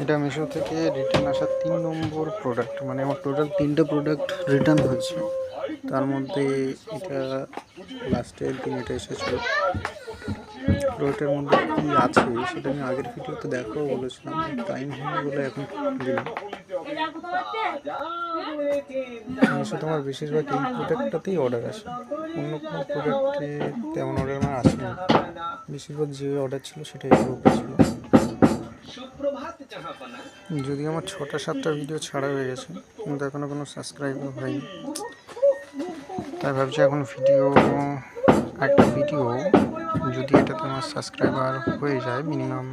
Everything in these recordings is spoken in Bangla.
এটা মিশো থেকে রিটার্ন আসা 3 নম্বর প্রোডাক্ট, মানে আমার টোটাল 3টে প্রোডাক্ট রিটার্ন হয়েছে। তার মধ্যে এটা লাস্টের দিন এটা এসেছিল। প্রোডাক্টের মধ্যে কী আছে সেটা আমি আগের ভিডিওতে দেখাও বলেছিলাম, টাইম হয়নি বলে এখন দিলাম। মিশো তোমার বেশিরভাগ এই প্রোডাক্টটাতেই অর্ডার আসে, অন্য কোনো প্রোডাক্টে তেমন অর্ডার আমার আসেনি। বেশিরভাগ যে অর্ডার ছিল সেটাই গ্রুপে ছিল। যদি আমার 6টা-7টা ভিডিও ছাড়া হয়ে গেছে, কিন্তু এখনও কোনো সাবস্ক্রাইবার হয়নি, তাই ভাবছি এখন একটা ভিডিও যদি এটাতে আমার সাবস্ক্রাইবার হয়ে যায়, মিনিমাম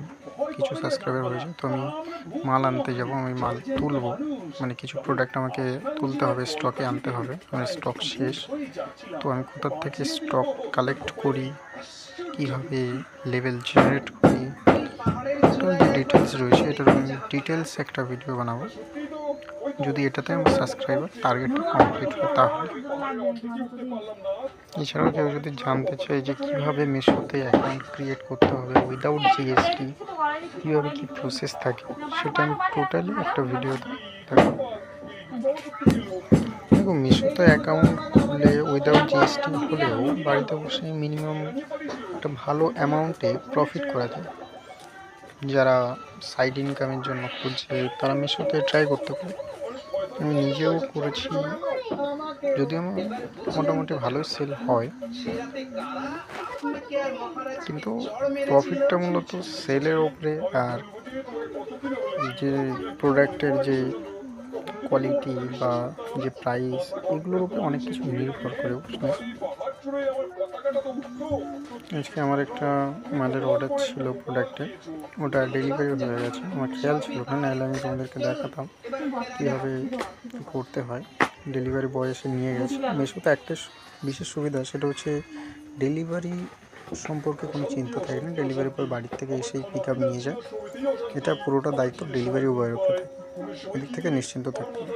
কিছু সাবস্ক্রাইবার হয়ে যায়, তো আমি মাল আনতে যাব, আমি মাল তুলবো, মানে কিছু প্রোডাক্ট আমাকে তুলতে হবে, স্টকে আনতে হবে, আমার স্টক শেষ। তো আমি কোথার থেকে স্টক কালেক্ট করি, কীভাবে লেভেল জেনারেট করি, টোটাল যে ডিটেলস রয়েছে এটার আমি ডিটেলস একটা ভিডিও বানাবো, যদি এটাতে আমার সাবস্ক্রাইবার টার্গেটটা কমপ্লিট হয় তাহলে। এছাড়াও কেউ যদি জানতে চায় যে কীভাবে মিশোতে অ্যাকাউন্ট ক্রিয়েট করতে হবে উইদাউট জিএসটি, কীভাবে কী প্রসেস থাকে, সেটা আমি টোটালি একটা ভিডিওতে দেখাবো। দেখো, মিশোতে অ্যাকাউন্ট খুললে উইদাউট জিএসটি হলেও বাড়িতে বসে মিনিমাম একটা ভালো অ্যামাউন্টে প্রফিট করা যায়। যারা সাইড ইনকামের জন্য খুঁজছে তারা মিশোতে ট্রাই করতে পারে। আমি নিজেও করেছি, যদিও আমার মোটামুটি ভালোই সেল হয়, কিন্তু প্রফিটটা মূলত সেলের ওপরে আর যে প্রোডাক্টের যে কোয়ালিটি বা যে প্রাইস, এগুলোর উপরে অনেক কিছু নির্ভর করে। আজকে আমার একটা মালের অর্ডার ছিল প্রোডাক্টে, ওটা ডেলিভারি হয়ে গেছে, আমার খেয়াল ছিল না, নাহলে আমি তোমাদেরকে দেখাতাম কীভাবে করতে হয়। ডেলিভারি বয় এসে নিয়ে গেছে। মিশোতে একটা বিশেষ সুবিধা, সেটা হচ্ছে ডেলিভারি সম্পর্কে কোনো চিন্তা থাকে না, ডেলিভারি বয় বাড়ির থেকে এসেই পিক আপ নিয়ে যায়। এটা পুরোটা দায়িত্ব ডেলিভারি বয়ের উপর থাকে, এদিক থেকে নিশ্চিন্ত থাকতে হবে।